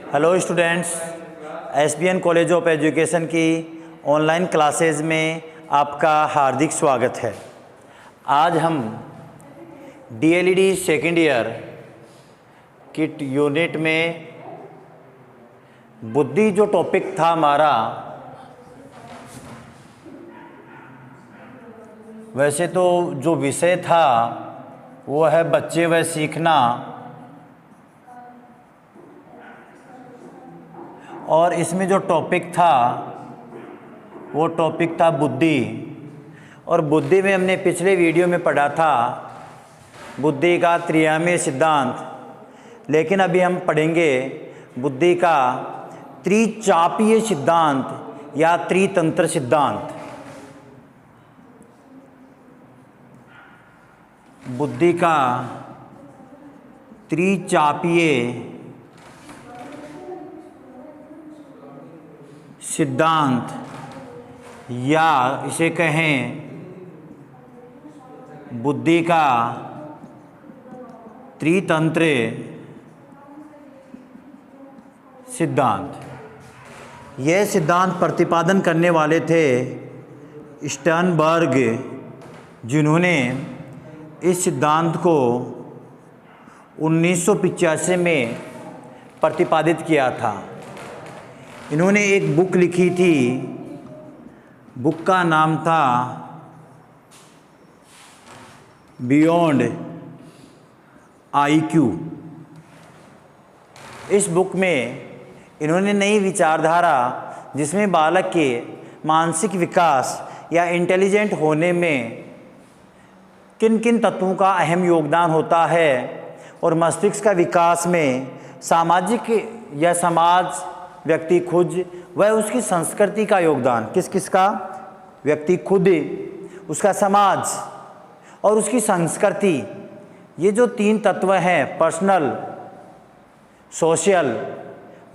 Hello students, SBN college of education की online classes में आपका हार्दिक स्वागत है। आज हम DElEd second year kit unit में बुद्धि जो टॉपिक था हमारा, वैसे तो जो विषय था वो है बच्चे व सीखना, और इसमें जो टॉपिक था वो टॉपिक था बुद्धि। और बुद्धि में हमने पिछले वीडियो में पढ़ा था बुद्धि का त्रिआयामी सिद्धांत, लेकिन अभी हम पढ़ेंगे बुद्धि का त्रिचापीय सिद्धांत या त्रितंत्र सिद्धांत। बुद्धि का त्रिचापीय सिद्धांत या इसे कहें बुद्धि का त्रितंत्र सिद्धांत। यह सिद्धांत प्रतिपादन करने वाले थे स्टर्नबर्ग, जिन्होंने इस सिद्धांत को 1985 में प्रतिपादित किया था। इन्होंने एक बुक लिखी थी, बुक का नाम था बियॉन्ड आईक्यू। इस बुक में इन्होंने नई विचारधारा, जिसमें बालक के मानसिक विकास या इंटेलिजेंट होने में किन किन तत्वों का अहम योगदान होता है और मस्तिष्क का विकास में सामाजिक या समाज, व्यक्ति खुद व उसकी संस्कृति का योगदान, किस किस का, व्यक्ति खुद, उसका समाज और उसकी संस्कृति, ये जो तीन तत्व हैं, पर्सनल, सोशल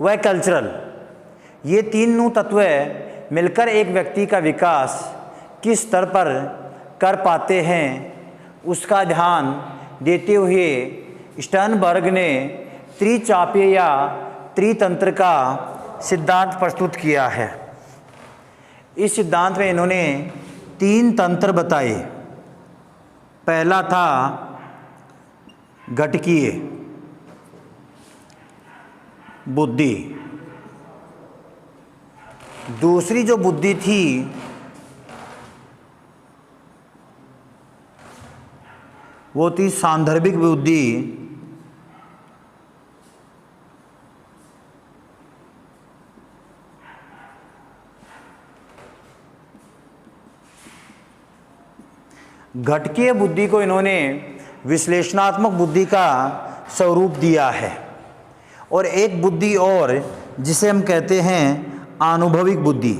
व कल्चरल, ये तीनों तत्व मिलकर एक व्यक्ति का विकास किस स्तर पर कर पाते हैं, उसका ध्यान देते हुए स्टर्नबर्ग ने त्रिचापीय या त्रितंत्र का सिद्धांत प्रस्तुत किया है। इस सिद्धांत में इन्होंने तीन तंत्र बताए। पहला था घटकीय बुद्धि। दूसरी जो बुद्धि थी वो थी सांदर्भिक बुद्धि। घटकीय बुद्धि को इन्होंने विश्लेषणात्मक बुद्धि का स्वरूप दिया है। और एक बुद्धि और, जिसे हम कहते हैं आनुभविक बुद्धि।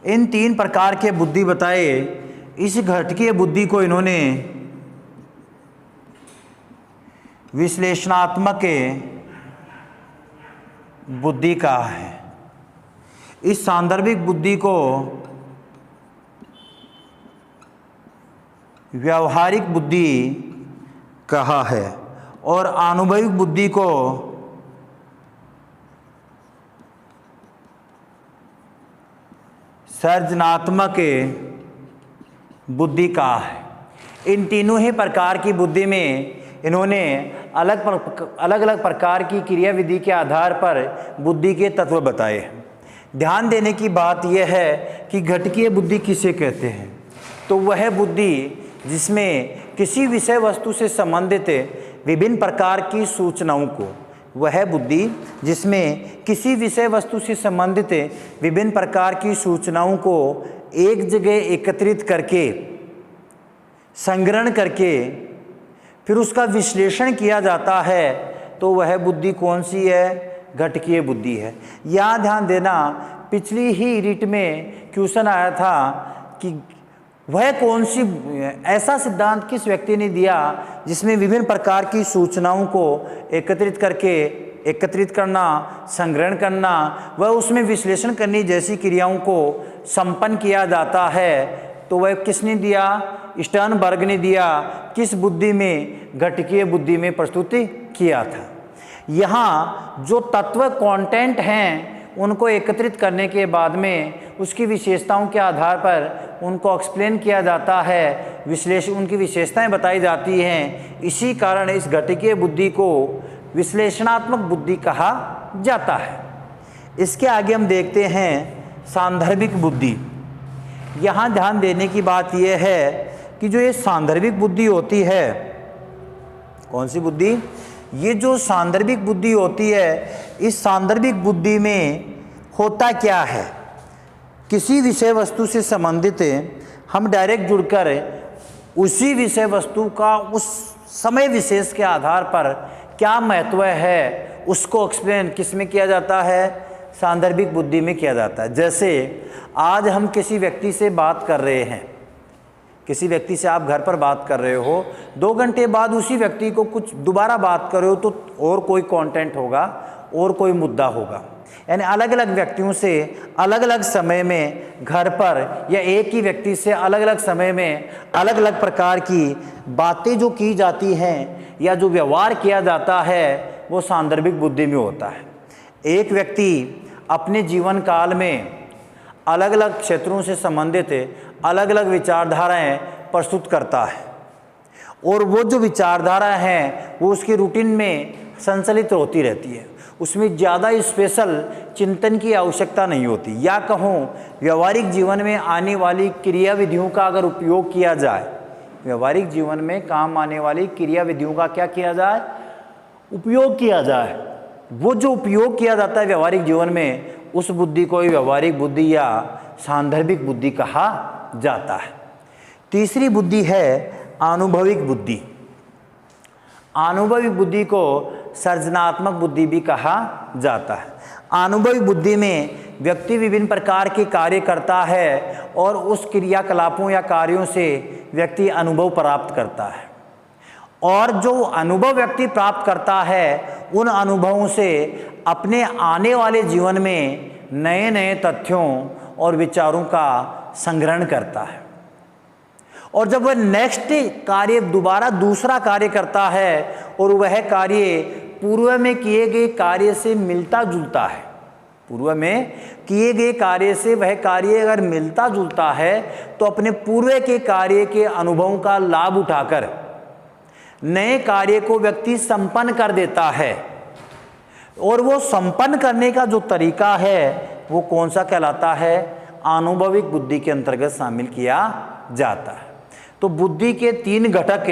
इन तीन प्रकार के बुद्धि बताए। इस घटकीय बुद्धि को इन्होंने विश्लेषणात्मक बुद्धि कहा है। इस सांदर्भिक बुद्धि को व्यावहारिक बुद्धि कहा है और आनुभविक बुद्धि को सृजनात्मक बुद्धि कहा है। इन तीनों ही प्रकार की बुद्धि में इन्होंने अलग अलग प्रकार की क्रियाविधि के आधार पर बुद्धि के तत्व बताए। ध्यान देने की बात यह है कि घटकीय बुद्धि किसे कहते हैं, तो वह बुद्धि जिसमें किसी विषय वस्तु से संबंधित विभिन्न प्रकार की सूचनाओं को, वह बुद्धि जिसमें किसी विषय वस्तु से संबंधित विभिन्न प्रकार की सूचनाओं को एक जगह एकत्रित करके, संग्रहण करके फिर उसका विश्लेषण किया जाता है, तो वह बुद्धि कौन सी है? घटकीय बुद्धि है। यहाँ ध्यान देना, पिछली ही रीट में क्वेश्चन आया था कि वह कौन सी ऐसा सिद्धांत किस व्यक्ति ने दिया जिसमें विभिन्न प्रकार की सूचनाओं को एकत्रित करना, संग्रहण करना व उसमें विश्लेषण करने जैसी क्रियाओं को संपन्न किया जाता है, तो वह किसने दिया? स्टर्नबर्ग ने दिया, किस बुद्धि में? घटिकीय बुद्धि में प्रस्तुत किया था। यहाँ जो तत्व कंटेंट हैं उनको एकत्रित करने के बाद में उसकी विशेषताओं के आधार पर उनको एक्सप्लेन किया जाता है, विश्लेषण उनकी विशेषताएं बताई जाती हैं। इसी कारण इस घटिकीय बुद्धि को विश्लेषणात्मक बुद्धि कहा जाता है। इसके आगे हम देखते हैं सांदर्भिक बुद्धि। यहाँ ध्यान देने की बात यह है कि जो ये सांदर्भिक बुद्धि होती है, कौन सी बुद्धि? ये जो सांदर्भिक बुद्धि होती है, इस सांदर्भिक बुद्धि में होता क्या है? किसी विषय वस्तु से संबंधित हम डायरेक्ट जुड़कर उसी विषय वस्तु का उस समय विशेष के आधार पर क्या महत्व है उसको एक्सप्लेन किस में किया जाता है? सांदर्भिक बुद्धि में किया जाता है। जैसे आज हम किसी व्यक्ति से बात कर रहे हैं, किसी व्यक्ति से आप घर पर बात कर रहे हो, 2 घंटे बाद उसी व्यक्ति को कुछ दोबारा बात कर रहे हो तो और कोई कंटेंट होगा और कोई मुद्दा होगा। यानी अलग अलग व्यक्तियों से अलग अलग समय में घर पर या एक ही व्यक्ति से अलग अलग समय में अलग अलग प्रकार की बातें जो की जाती हैं या जो व्यवहार किया जाता है वो सांदर्भिक बुद्धि में होता है। एक व्यक्ति अपने जीवन काल में अलग अलग क्षेत्रों से संबंधित अलग अलग विचारधाराएं प्रस्तुत करता है और वो जो विचारधारा हैं वो उसकी रूटीन में संचालित होती रहती है। उसमें ज़्यादा स्पेशल चिंतन की आवश्यकता नहीं होती, या कहूँ व्यवहारिक जीवन में आने वाली क्रिया विधियों का अगर उपयोग किया जाए, व्यवहारिक जीवन में काम आने वाली क्रिया विधियों का क्या किया जाए? उपयोग किया जाए। वो जो उपयोग किया जाता है व्यवहारिक जीवन में, उस बुद्धि को ही व्यवहारिक बुद्धि या सांदर्भिक बुद्धि कहा जाता है। तीसरी बुद्धि है आनुभविक बुद्धि। अनुभविक बुद्धि को सृजनात्मक बुद्धि भी कहा जाता है। अनुभविक बुद्धि में व्यक्ति विभिन्न प्रकार के कार्य करता है और उस क्रियाकलापों या कार्यों से व्यक्ति अनुभव प्राप्त करता है, और जो अनुभव व्यक्ति प्राप्त करता है उन अनुभवों से अपने आने वाले जीवन में नए नए तथ्यों और विचारों का संग्रहण करता है। और जब वह नेक्स्ट कार्य दोबारा दूसरा कार्य करता है और वह कार्य पूर्व में किए गए कार्य से मिलता जुलता है, पूर्व में किए गए कार्य से वह कार्य अगर मिलता जुलता है तो अपने पूर्व के कार्य के अनुभवों का लाभ उठाकर नए कार्य को व्यक्ति संपन्न कर देता है। और वो संपन्न करने का जो तरीका है वो कौन सा कहलाता है? आनुभविक बुद्धि के अंतर्गत शामिल किया जाता है। तो बुद्धि के 3 घटक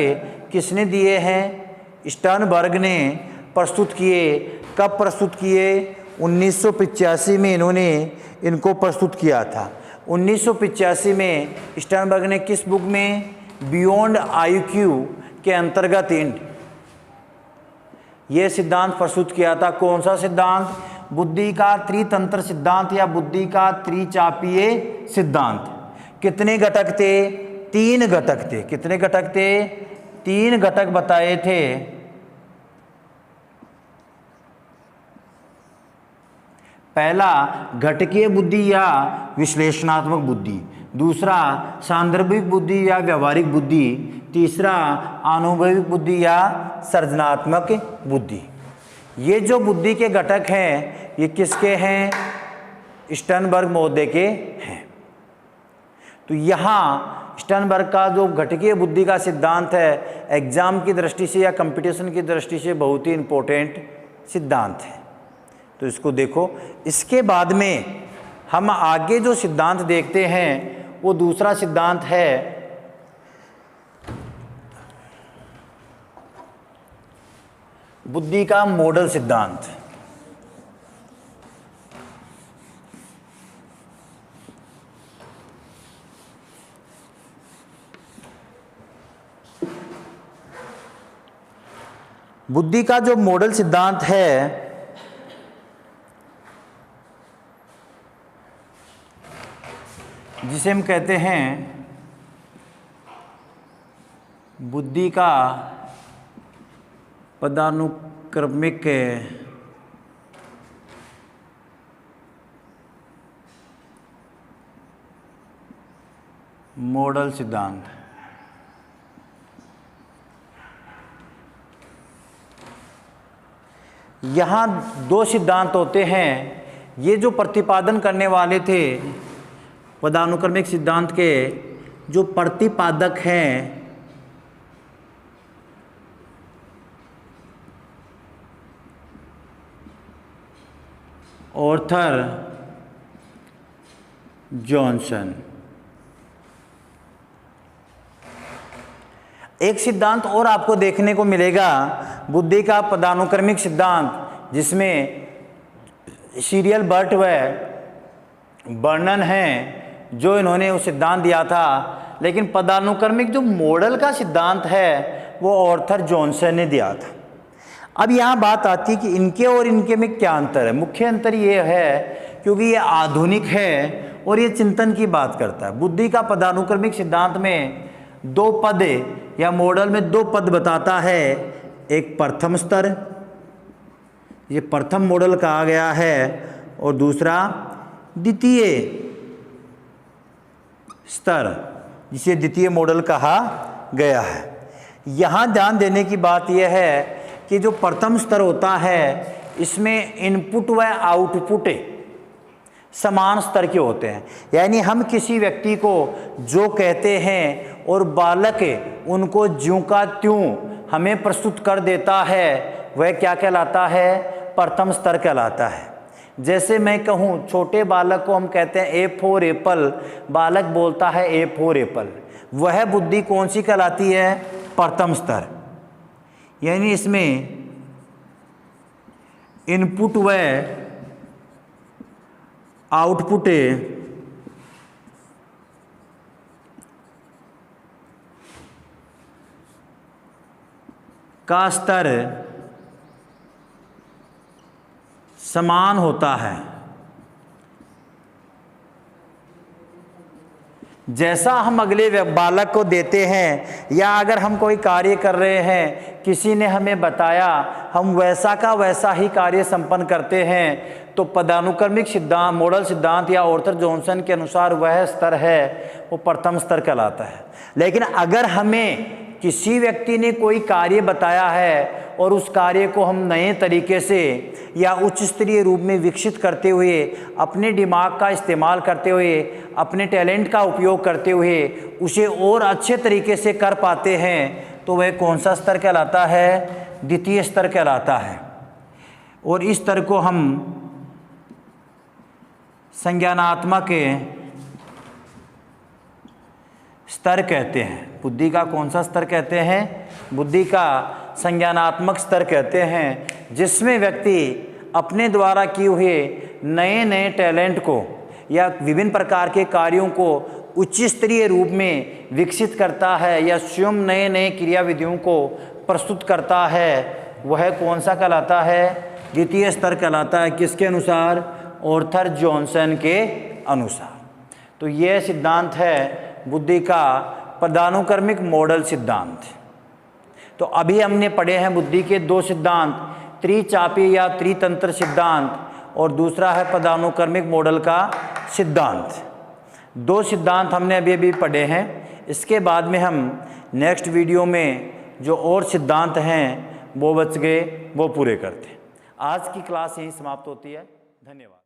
किसने दिए हैं? स्टर्नबर्ग ने प्रस्तुत किए। कब प्रस्तुत किए? 1985 में इन्होंने इनको प्रस्तुत किया था। 1985 में स्टर्नबर्ग ने किस बुक में? बियॉन्ड आईक्यू के अंतर्गत ये सिद्धांत प्रस्तुत किया था। कौन सा सिद्धांत? बुद्धि का त्रितंत्र सिद्धांत या बुद्धि का त्रिचापीय सिद्धांत। कितने घटक थे? 3 घटक थे। कितने घटक थे? 3 घटक बताए थे। पहला घटकीय बुद्धि या विश्लेषणात्मक बुद्धि, दूसरा सांदर्भिक बुद्धि या व्यवहारिक बुद्धि, तीसरा अनुभविक बुद्धि या सृजनात्मक बुद्धि। ये जो बुद्धि के घटक हैं ये किसके हैं? स्टर्नबर्ग महोदय के हैं। तो यहाँ स्टर्नबर्ग का जो घटकीय बुद्धि का सिद्धांत है एग्जाम की दृष्टि से या कंपटीशन की दृष्टि से बहुत ही इम्पोर्टेंट सिद्धांत है, तो इसको देखो। इसके बाद में हम आगे जो सिद्धांत देखते हैं वो दूसरा सिद्धांत है बुद्धि का मॉडल सिद्धांत। बुद्धि का जो मॉडल सिद्धांत है जिसे हम कहते हैं बुद्धि का पदानुक्रमिक मॉडल सिद्धांत। यहाँ दो सिद्धांत होते हैं। ये जो प्रतिपादन करने वाले थे पदानुक्रमिक सिद्धांत के, जो प्रतिपादक हैं आर्थर जॉनसन। एक सिद्धांत और आपको देखने को मिलेगा बुद्धि का पदानुक्रमिक सिद्धांत, जिसमें सीरियल बर्ट व बर्नन हैं जो इन्होंने वो सिद्धांत दिया था, लेकिन पदानुक्रमिक जो मॉडल का सिद्धांत है वो आर्थर जॉनसन ने दिया था। अब यहाँ बात आती है कि इनके और इनके में क्या अंतर है। मुख्य अंतर ये है क्योंकि ये आधुनिक है और ये चिंतन की बात करता है। बुद्धि का पदानुक्रमिक सिद्धांत में दो पद या मॉडल में दो पद बताता है, एक प्रथम स्तर, ये प्रथम मॉडल कहा गया है, और दूसरा द्वितीय स्तर, जिसे द्वितीय मॉडल कहा गया है। यहाँ ध्यान देने की बात यह है कि जो प्रथम स्तर होता है इसमें इनपुट व आउटपुट समान स्तर के होते हैं, यानी हम किसी व्यक्ति को जो कहते हैं और बालक उनको ज्यों का त्यों हमें प्रस्तुत कर देता है, वह क्या कहलाता है? प्रथम स्तर कहलाता है। जैसे मैं कहूँ छोटे बालक को हम कहते हैं ए फॉर एप्पल, बालक बोलता है ए फॉर एप्पल, वह बुद्धि कौन सी कहलाती है? प्रथम स्तर। यानी इसमें इनपुट व आउटपुट का स्तर समान होता है। जैसा हम अगले बालक को देते हैं, या अगर हम कोई कार्य कर रहे हैं, किसी ने हमें बताया, हम वैसा का वैसा ही कार्य संपन्न करते हैं, तो पदानुक्रमिक सिद्धांत, मॉडल सिद्धांत या आर्थर जॉनसन के अनुसार वह स्तर है वो प्रथम स्तर कहलाता है। लेकिन अगर हमें किसी व्यक्ति ने कोई कार्य बताया है और उस कार्य को हम नए तरीके से या उच्च स्तरीय रूप में विकसित करते हुए, अपने दिमाग का इस्तेमाल करते हुए, अपने टैलेंट का उपयोग करते हुए उसे और अच्छे तरीके से कर पाते हैं, तो वह कौन सा स्तर कहलाता है? द्वितीय स्तर कहलाता है। और इस स्तर को हम संज्ञानात्मक स्तर कहते हैं। बुद्धि का कौन सा स्तर कहते हैं? बुद्धि का संज्ञानात्मक स्तर कहते हैं, जिसमें व्यक्ति अपने द्वारा किए हुए नए नए टैलेंट को या विभिन्न प्रकार के कार्यों को उच्च स्तरीय रूप में विकसित करता है या स्वयं नए नए क्रियाविधियों को प्रस्तुत करता है, वह कौन सा कहलाता है? द्वितीय स्तर कहलाता है। किसके अनुसार? आर्थर जॉनसन के अनुसार। तो यह सिद्धांत है बुद्धि का पदानुक्रमिक मॉडल सिद्धांत। तो अभी हमने पढ़े हैं बुद्धि के दो सिद्धांत, त्रिचापी या त्रितंत्र सिद्धांत, और दूसरा है पदानुक्रमिक मॉडल का सिद्धांत। दो सिद्धांत हमने अभी पढ़े हैं। इसके बाद में हम नेक्स्ट वीडियो में जो और सिद्धांत हैं वो बच गए वो पूरे करते हैं। आज की क्लास यहीं समाप्त होती है। धन्यवाद।